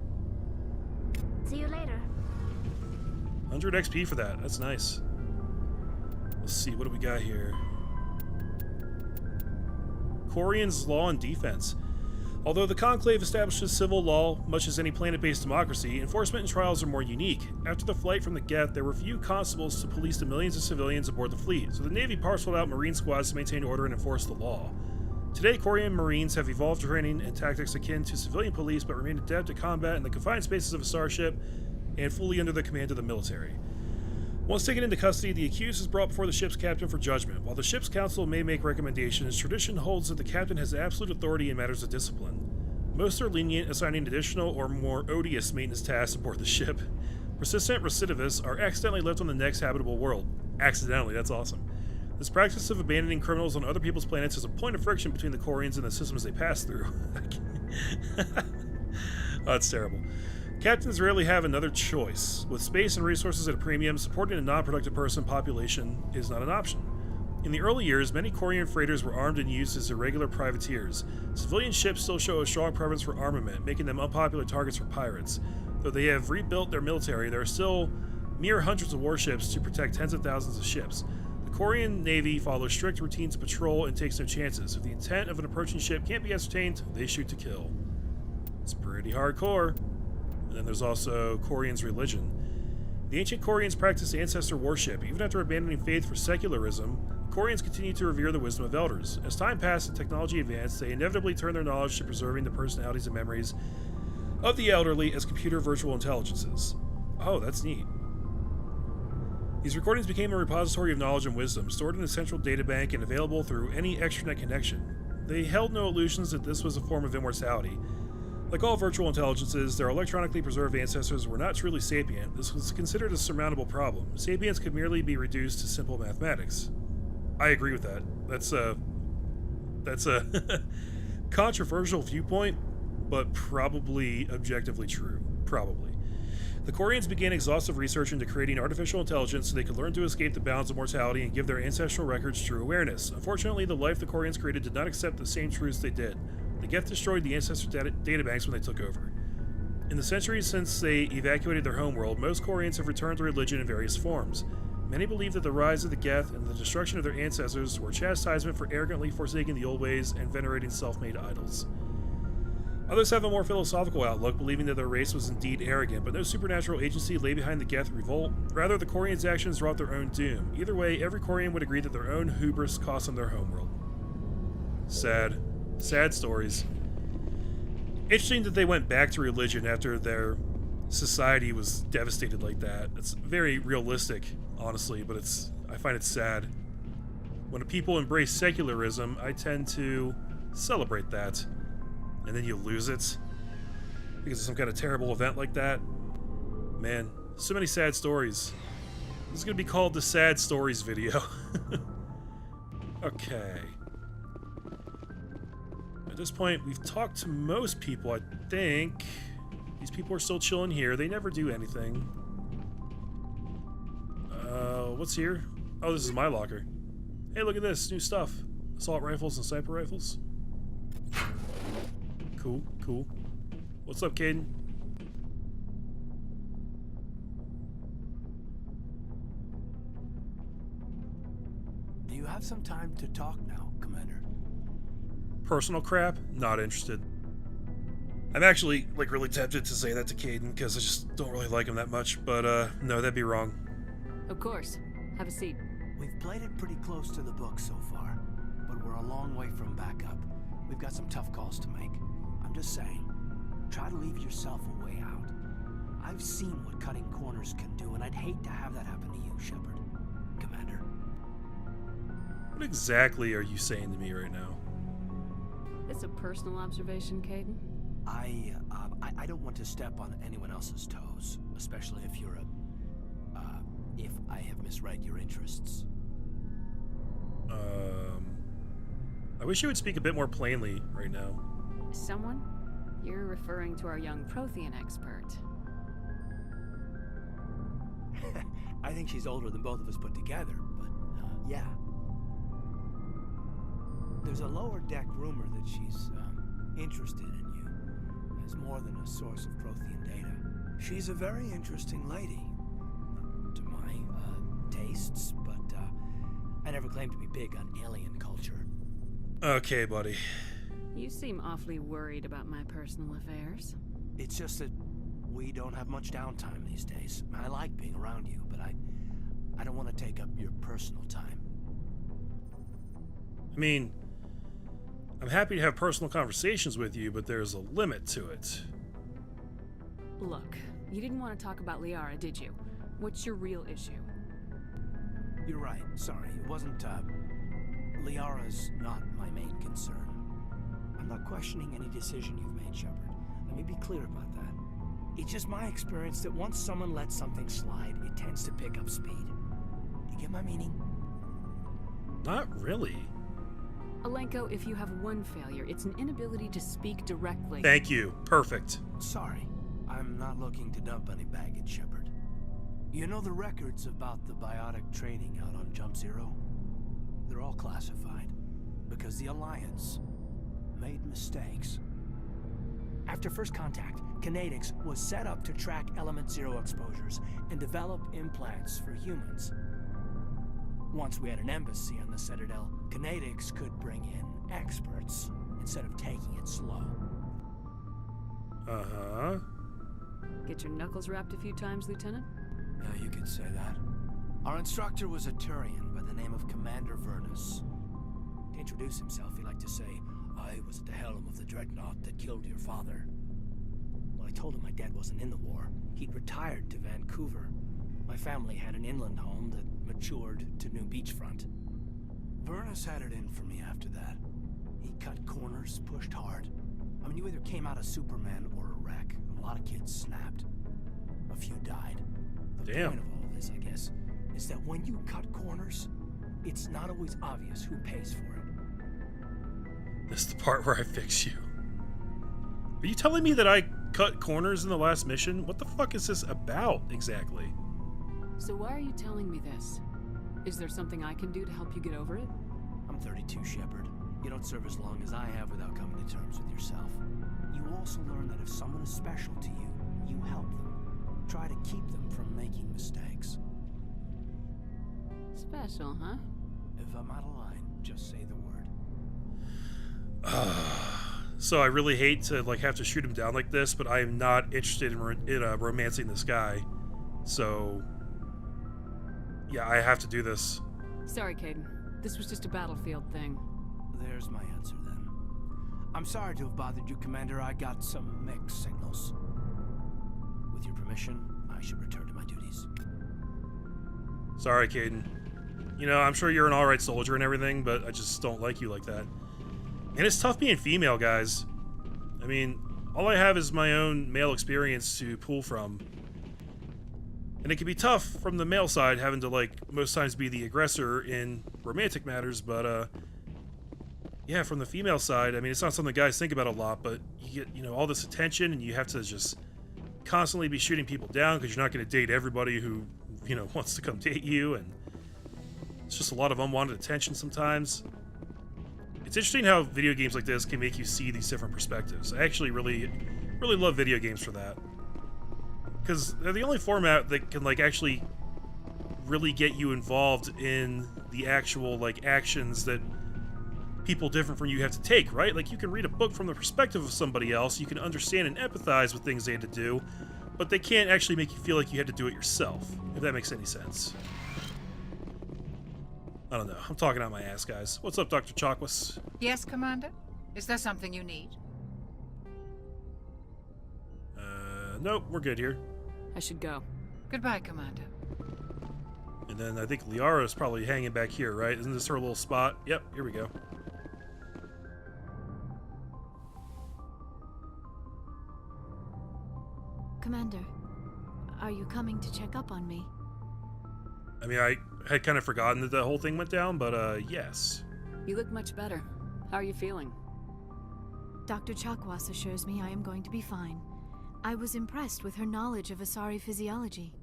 Speaker 5: See you later.
Speaker 1: 100 XP for that. That's nice. Let's see, what do we got here? Quarian's Law and Defense. Although the Conclave establishes civil law, much as any planet-based democracy, enforcement and trials are more unique. After the flight from the Geth, there were few constables to police the millions of civilians aboard the fleet, so the Navy parceled out Marine squads to maintain order and enforce the law. Today, Quarian Marines have evolved training and tactics akin to civilian police, but remain adept at combat in the confined spaces of a starship and fully under the command of the military. Once taken into custody, the accused is brought before the ship's captain for judgment. While the ship's council may make recommendations, tradition holds that the captain has absolute authority in matters of discipline. Most are lenient, assigning additional or more odious maintenance tasks aboard the ship. Persistent recidivists are accidentally left on the next habitable world. Accidentally, that's awesome. This practice of abandoning criminals on other people's planets is a point of friction between the Quarians and the systems they pass through. Oh, that's terrible. Captains rarely have another choice. With space and resources at a premium, supporting a non-productive person population is not an option. In the early years, many Quarian freighters were armed and used as irregular privateers. Civilian ships still show a strong preference for armament, making them unpopular targets for pirates. Though they have rebuilt their military, there are still mere hundreds of warships to protect tens of thousands of ships. The Quarian Navy follows strict routines of patrol and takes no chances. If the intent of an approaching ship can't be ascertained, they shoot to kill. It's pretty hardcore. And then there's also Quarian's religion. The ancient Quarians practiced ancestor worship. Even after abandoning faith for secularism, Quarians continued to revere the wisdom of elders. As time passed and technology advanced, they inevitably turned their knowledge to preserving the personalities and memories of the elderly as computer virtual intelligences. Oh, that's neat. These recordings became a repository of knowledge and wisdom, stored in a central databank and available through any extranet connection. They held no illusions that this was a form of immortality. Like all virtual intelligences, their electronically preserved ancestors were not truly sapient. This was considered a surmountable problem. Sapience could merely be reduced to simple mathematics. I agree with that. That's a controversial viewpoint, but probably objectively true. Probably. The Quarians began exhaustive research into creating artificial intelligence so they could learn to escape the bounds of mortality and give their ancestral records true awareness. Unfortunately, the life the Quarians created did not accept the same truths they did. The Geth destroyed the ancestor databanks when they took over. In the centuries since they evacuated their homeworld, most Quarians have returned to religion in various forms. Many believe that the rise of the Geth and the destruction of their ancestors were chastisement for arrogantly forsaking the old ways and venerating self-made idols. Others have a more philosophical outlook, believing that their race was indeed arrogant, but no supernatural agency lay behind the Geth revolt. Rather, the Quarians' actions wrought their own doom. Either way, every Quarian would agree that their own hubris cost them their homeworld. Sad. Sad stories. Interesting that they went back to religion after their society was devastated like that. It's very realistic, honestly, but I find it sad. When people embrace secularism, I tend to celebrate that. And then you lose it because of some kind of terrible event like that. Man, so many sad stories. This is going to be called the Sad Stories video. Okay. At this point, we've talked to most people, I think. These people are still chilling here. They never do anything. What's here? Oh, this is my locker. Hey, look at this. New stuff. Assault rifles and sniper rifles. Cool, cool. What's up, Caden?
Speaker 9: Do you have some time to talk now, Commander?
Speaker 1: Personal crap? Not interested. I'm actually, really tempted to say that to Caden, because I just don't really like him that much, but, no, that'd be wrong.
Speaker 4: Of course. Have a seat.
Speaker 9: We've played it pretty close to the book so far, but we're a long way from backup. We've got some tough calls to make. I'm I'm just saying, try to leave yourself a way out. I've seen what cutting corners can do, and I'd hate to have that happen to you, Shepard. Commander.
Speaker 1: What exactly are you saying to me right now?
Speaker 4: It's a personal observation, Caden.
Speaker 9: I don't want to step on anyone else's toes, especially if you're if I have misread your interests.
Speaker 1: I wish you would speak a bit more plainly right now.
Speaker 4: Someone? You're referring to our young Prothean expert.
Speaker 9: I think she's older than both of us put together, but, yeah. There's a lower deck rumor that she's, interested in you as more than a source of Prothean data. She's a very interesting lady. To my, tastes, but, I never claimed to be big on alien culture.
Speaker 1: Okay, buddy.
Speaker 4: You seem awfully worried about my personal affairs.
Speaker 9: It's just that we don't have much downtime these days. I like being around you, but I don't want to take up your personal time.
Speaker 1: I mean, I'm happy to have personal conversations with you, but there's a limit to it.
Speaker 4: Look, you didn't want to talk about Liara, did you? What's your real issue?
Speaker 9: You're right. Sorry. It wasn't, Liara's not my main concern. I'm not questioning any decision you've made, Shepard. Let me be clear about that. It's just my experience that once someone lets something slide, it tends to pick up speed. You get my meaning?
Speaker 1: Not really.
Speaker 4: Alenko, if you have one failure, it's an inability to speak directly.
Speaker 1: Thank you. Perfect.
Speaker 9: Sorry. I'm not looking to dump any baggage, Shepard. You know the records about the biotic trading out on Jump Zero? They're all classified because the Alliance made mistakes. After first contact, Kinetics was set up to track Element Zero exposures and develop implants for humans. Once we had an embassy on the Citadel, Kinetics could bring in experts instead of taking it slow.
Speaker 1: Uh-huh.
Speaker 4: Get your knuckles rapped a few times, Lieutenant?
Speaker 9: Yeah, you could say that. Our instructor was a Turian by the name of Commander Vernus. To introduce himself, he liked to say, "I was at the helm of the dreadnought that killed your father." Well, I told him my dad wasn't in the war. He'd retired to Vancouver. My family had an inland home that matured to New Beachfront. Vernus had it in for me after that. He cut corners, pushed hard. I mean, you either came out a Superman or a wreck. A lot of kids snapped. A few died. The
Speaker 1: Damn.
Speaker 9: point of all of this, I guess, is that when you cut corners, it's not always obvious who pays for it.
Speaker 1: This is the part where I fix you. Are you telling me that I cut corners in the last mission? What the fuck is this about, exactly?
Speaker 4: So why are you telling me this? Is there something I can do to help you get over it?
Speaker 9: I'm 32, Shepard. You don't serve as long as I have without coming to terms with yourself. You also learn that if someone is special to you, you help them. Try to keep them from making mistakes.
Speaker 4: Special, huh?
Speaker 9: If I'm out of line, just say the word.
Speaker 1: So I really hate to have to shoot him down like this, but I am not interested in romancing this guy. So yeah, I have to do this.
Speaker 4: Sorry, Caden. This was just a battlefield thing.
Speaker 9: There's my answer then. I'm sorry to have bothered you, Commander. I got some mixed signals. With your permission, I should return to my duties.
Speaker 1: Sorry, Caden. You know, I'm sure you're an alright soldier and everything, but I just don't like you like that. And it's tough being female, guys. I mean, all I have is my own male experience to pull from. And it can be tough from the male side, having to, most times be the aggressor in romantic matters, but, yeah, from the female side, I mean, it's not something guys think about a lot, but you get, all this attention, and you have to just constantly be shooting people down because you're not going to date everybody who, wants to come date you, and it's just a lot of unwanted attention sometimes. It's interesting how video games like this can make you see these different perspectives. I actually really love video games for that. Because they're the only format that can, actually really get you involved in the actual, actions that people different from you have to take, right? You can read a book from the perspective of somebody else, you can understand and empathize with things they had to do, but they can't actually make you feel like you had to do it yourself, if that makes any sense. I don't know. I'm talking out my ass, guys. What's up, Dr. Chakwas?
Speaker 10: Yes, Commander? Is there something you need?
Speaker 1: Nope, we're good here.
Speaker 4: I should go.
Speaker 7: Goodbye, Commander.
Speaker 1: And then I think Liara's probably hanging back here, right? Isn't this her little spot? Yep, here we go.
Speaker 10: Commander, are you coming to check up on me?
Speaker 1: I mean, I had kind of forgotten that the whole thing went down, but yes.
Speaker 4: You look much better. How are you feeling?
Speaker 10: Dr. Chakwas assures me I am going to be fine. I was impressed with her knowledge of Asari physiology.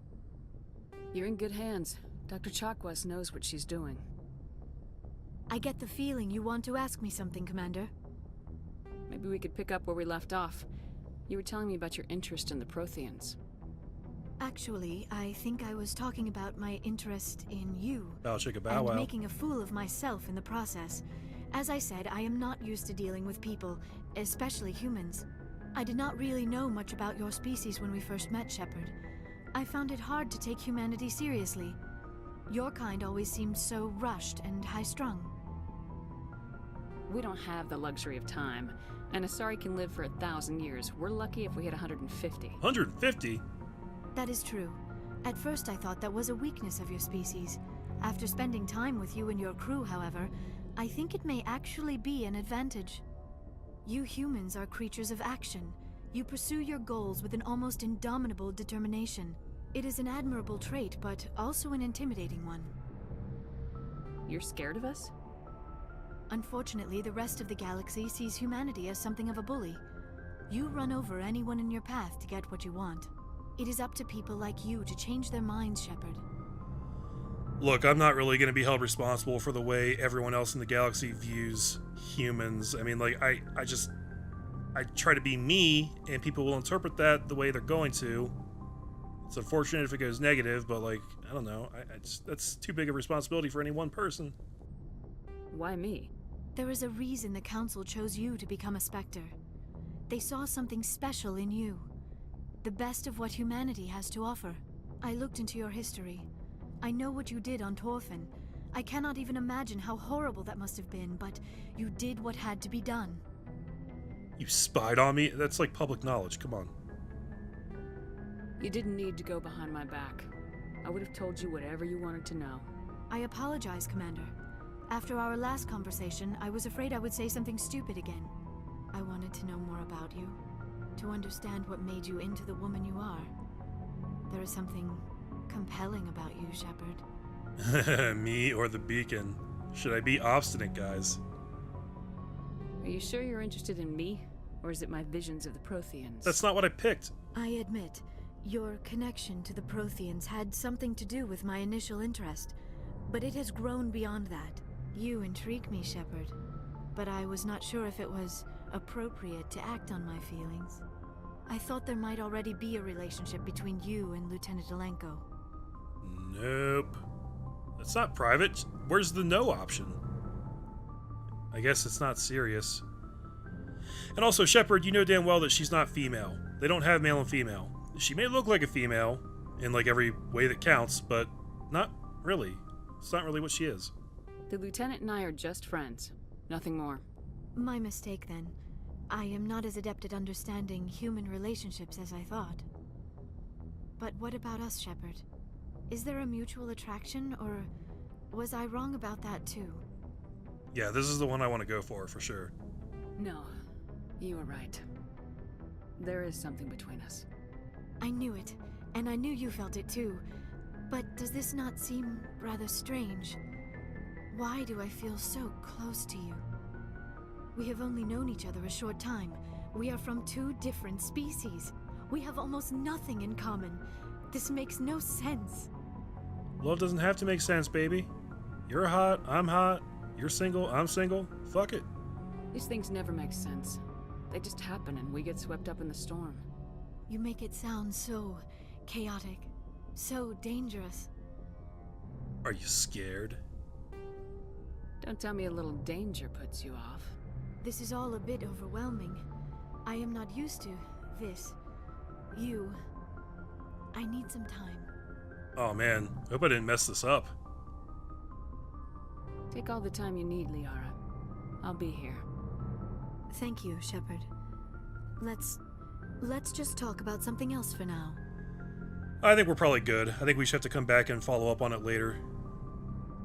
Speaker 4: You're in good hands. Dr. Chakwas knows what she's doing.
Speaker 10: I get the feeling you want to ask me something, Commander.
Speaker 4: Maybe we could pick up where we left off. You were telling me about your interest in the Protheans.
Speaker 10: Actually, I think I was talking about my interest in you.
Speaker 1: Bow chicka bow
Speaker 10: and
Speaker 1: wow.
Speaker 10: making a fool of myself in the process. As I said, I am not used to dealing with people, especially humans. I did not really know much about your species when we first met, Shepard. I found it hard to take humanity seriously. Your kind always seemed so rushed and high-strung.
Speaker 4: We don't have the luxury of time. An Asari can live for 1,000 years. We're lucky if we hit 150.
Speaker 1: 150?
Speaker 10: That is true. At first I thought that was a weakness of your species. After spending time with you and your crew, however, I think it may actually be an advantage. You humans are creatures of action. You pursue your goals with an almost indomitable determination. It is an admirable trait, but also an intimidating one.
Speaker 4: You're scared of us?
Speaker 10: Unfortunately, the rest of the galaxy sees humanity as something of a bully. You run over anyone in your path to get what you want. It is up to people like you to change their minds, Shepard.
Speaker 1: Look, I'm not really going to be held responsible for the way everyone else in the galaxy views humans. I mean, like, I try to be me, and people will interpret that the way they're going to. It's unfortunate if it goes negative, but, like, I don't know. That's too big a responsibility for any one person.
Speaker 4: Why me?
Speaker 10: There is a reason the Council chose you to become a Spectre. They saw something special in you. The best of what humanity has to offer. I looked into your history. I know what you did on Torfin. I cannot even imagine how horrible that must have been, but you did what had to be done.
Speaker 1: You spied on me? That's like public knowledge, come on.
Speaker 4: You didn't need to go behind my back. I would have told you whatever you wanted to know.
Speaker 10: I apologize, Commander. After our last conversation, I was afraid I would say something stupid again. I wanted to know more about you, to understand what made you into the woman you are. There is something compelling about you, Shepard.
Speaker 1: Me or the beacon? Should I be obstinate, guys?
Speaker 4: Are you sure you're interested in me? Or is it my visions of the Protheans?
Speaker 1: That's not what I picked.
Speaker 10: I admit, your connection to the Protheans had something to do with my initial interest, but it has grown beyond that. You intrigue me, Shepard, but I was not sure if it was appropriate to act on my feelings. I thought there might already be a relationship between you and Lieutenant Alenko.
Speaker 1: Nope. That's not private. Where's the no option? I guess it's not serious. And also, Shepard, you know damn well that she's not female. They don't have male and female. She may look like a female in like every way that counts, but not really. It's not really what she is.
Speaker 4: The Lieutenant and I are just friends. Nothing more.
Speaker 10: My mistake, then. I am not as adept at understanding human relationships as I thought. But what about us, Shepard? Is there a mutual attraction, or was I wrong about that too?
Speaker 1: Yeah, this is the one I want to go for sure.
Speaker 4: No, you were right. There is something between us.
Speaker 10: I knew it, and I knew you felt it too. But does this not seem rather strange? Why do I feel so close to you? We have only known each other a short time. We are from two different species. We have almost nothing in common. This makes no sense.
Speaker 1: Love doesn't have to make sense, baby. You're hot, I'm hot. You're single, I'm single. Fuck it.
Speaker 4: These things never make sense. They just happen and we get swept up in the storm.
Speaker 10: You make it sound so chaotic, so dangerous.
Speaker 1: Are you scared?
Speaker 4: Don't tell me a little danger puts you off.
Speaker 10: This is all a bit overwhelming. I am not used to this. You. I need some time.
Speaker 1: Oh man, hope I didn't mess this up.
Speaker 4: Take all the time you need, Liara. I'll be here.
Speaker 10: Thank you, Shepard. Let's Let's just talk about something else for now.
Speaker 1: I think we're probably good. I think we should have to come back and follow up on it later.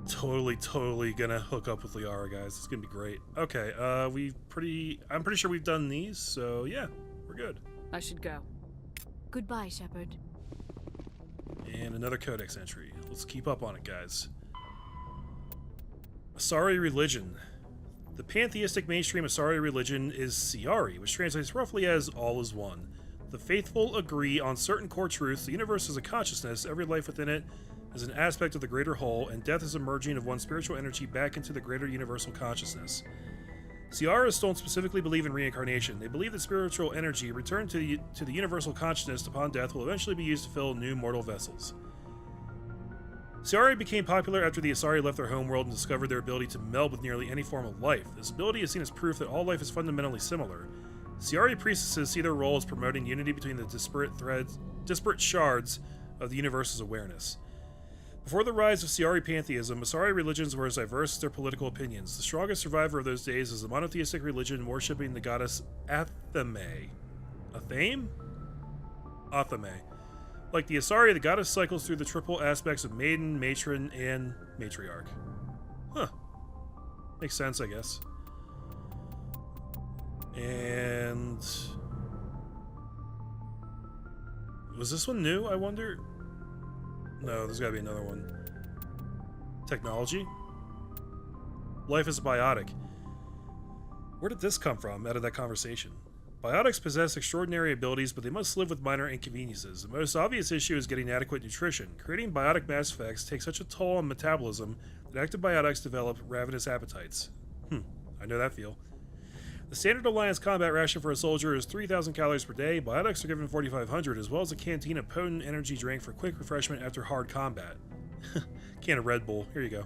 Speaker 1: Totally gonna hook up with Liara, guys. It's gonna be great. Okay, I'm pretty sure we've done these, so yeah, we're good.
Speaker 4: I should go.
Speaker 10: Goodbye, Shepard.
Speaker 1: And another codex entry. Let's keep up on it, guys. Asari religion. The pantheistic mainstream Asari religion is Siari, which translates roughly as all is one. The faithful agree on certain core truths. The universe is a consciousness, every life within it is an aspect of the greater whole, and death is a merging of one's spiritual energy back into the greater universal consciousness. Siaras don't specifically believe in reincarnation. They believe that spiritual energy returned to the universal consciousness upon death will eventually be used to fill new mortal vessels. Siari became popular after the Asari left their homeworld and discovered their ability to meld with nearly any form of life. This ability is seen as proof that all life is fundamentally similar. Siari priestesses see their role as promoting unity between the disparate shards of the universe's awareness. Before the rise of Siari pantheism, Asari religions were as diverse as their political opinions. The strongest survivor of those days is the monotheistic religion worshipping the goddess Athame. Athame? Athame. Like the Asari, the goddess cycles through the triple aspects of maiden, matron, and matriarch. Huh. Makes sense, I guess. And... was this one new, I wonder? No, there's gotta be another one. Technology? Life is a biotic. Where did this come from out of that conversation? Biotics possess extraordinary abilities, but they must live with minor inconveniences. The most obvious issue is getting adequate nutrition. Creating biotic mass effects takes such a toll on metabolism that active biotics develop ravenous appetites. I know that feel. The standard Alliance combat ration for a soldier is 3,000 calories per day. Biotics are given 4,500, as well as a canteen of potent energy drink for quick refreshment after hard combat. Can of Red Bull, here you go.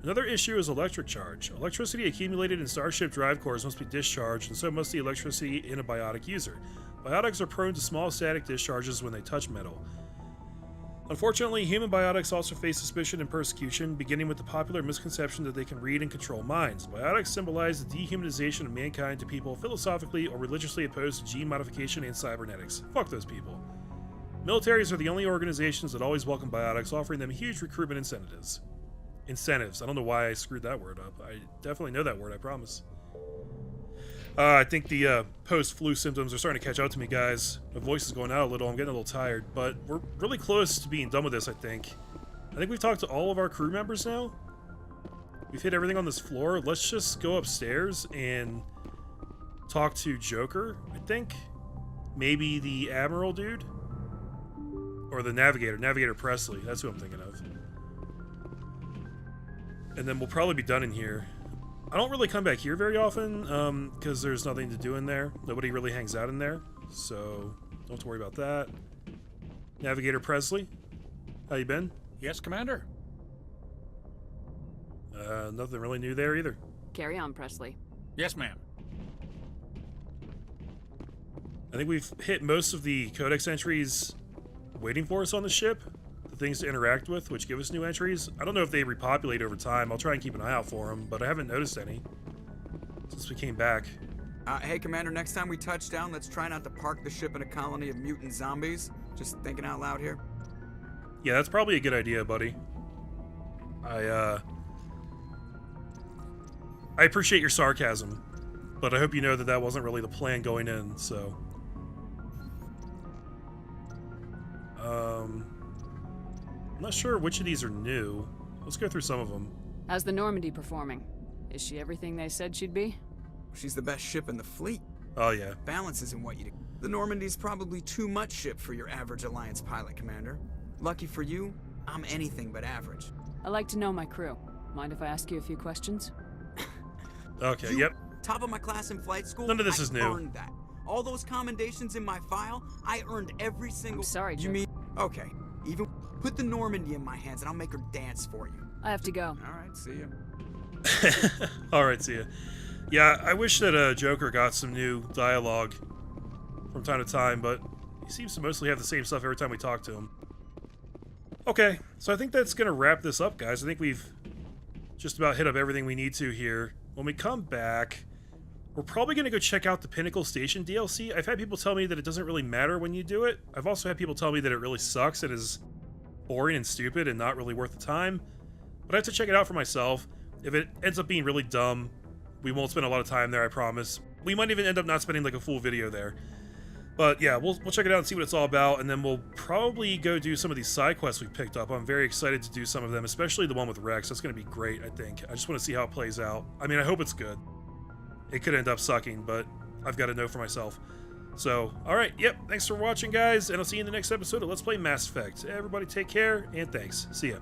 Speaker 1: Another issue is electric charge. Electricity accumulated in Starship drive cores must be discharged, and so must the electricity in a biotic user. Biotics are prone to small static discharges when they touch metal. Unfortunately, human biotics also face suspicion and persecution, beginning with the popular misconception that they can read and control minds. Biotics symbolize the dehumanization of mankind to people philosophically or religiously opposed to gene modification and cybernetics. Fuck those people. Militaries are the only organizations that always welcome biotics, offering them huge recruitment incentives. I don't know why I screwed that word up. I definitely know that word, I promise. I think the post-flu symptoms are starting to catch up to me, guys. My voice is going out a little. I'm getting a little tired, but we're really close to being done with this, I think. I think we've talked to all of our crew members now. We've hit everything on this floor. Let's just go upstairs and talk to Joker, I think. Maybe the Admiral dude? Or the Navigator. Navigator Presley. That's who I'm thinking of. And then we'll probably be done in here. I don't really come back here very often, because there's nothing to do in there. Nobody really hangs out in there, so don't have to worry about that. Navigator Presley, how you been?
Speaker 11: Yes, Commander.
Speaker 1: Nothing really new there either.
Speaker 4: Carry on, Presley.
Speaker 11: Yes, ma'am.
Speaker 1: I think we've hit most of the codex entries waiting for us on the ship. The things to interact with, which give us new entries. I don't know if they repopulate over time. I'll try and keep an eye out for them, but I haven't noticed any since we came back.
Speaker 12: Hey, Commander, next time we touch down, let's try not to park the ship in a colony of mutant zombies. Just thinking out loud here.
Speaker 1: Yeah, that's probably a good idea, buddy. I appreciate your sarcasm, but I hope you know that that wasn't really the plan going in, so... I'm not sure which of these are new. Let's go through some of them.
Speaker 4: How's the Normandy performing? Is she everything they said she'd be?
Speaker 12: She's the best ship in the fleet.
Speaker 1: Oh, yeah.
Speaker 12: Balance isn't what you do. The Normandy's probably too much ship for your average Alliance pilot, Commander. Lucky for you, I'm anything but average.
Speaker 4: I like to know my crew. Mind if I ask you a few questions?
Speaker 1: Okay, yep.
Speaker 12: Top of my class in flight school.
Speaker 1: None of this is new.
Speaker 12: I earned that. All those commendations in my file, I earned every single...
Speaker 4: I'm sorry, Joe.
Speaker 12: You mean... Okay, even... Put the Normandy in my hands and I'll make her dance for you.
Speaker 4: I have to go.
Speaker 12: Alright, see ya.
Speaker 1: Alright, see ya. Yeah, I wish that Joker got some new dialogue from time to time, but he seems to mostly have the same stuff every time we talk to him. Okay, so I think that's going to wrap this up, guys. I think we've just about hit up everything we need to here. When we come back, We're probably going to go check out the Pinnacle Station DLC. I've had people tell me that it doesn't really matter when you do it. I've also had people tell me that it really sucks and is boring and stupid and not really worth the time. But I have to check it out for myself. If it ends up being really dumb, we won't spend a lot of time there, I promise. We might even end up not spending like a full video there. But yeah, we'll check it out and see what it's all about, and then we'll probably go do some of these side quests we picked up. I'm very excited to do some of them, especially the one with Rex. That's going to be great, I think. I just want to see how it plays out. I mean, I hope it's good. It could end up sucking, but I've got to know for myself. So, alright, yep, thanks for watching, guys, and I'll see you in the next episode of Let's Play Mass Effect. Everybody take care, and thanks. See ya.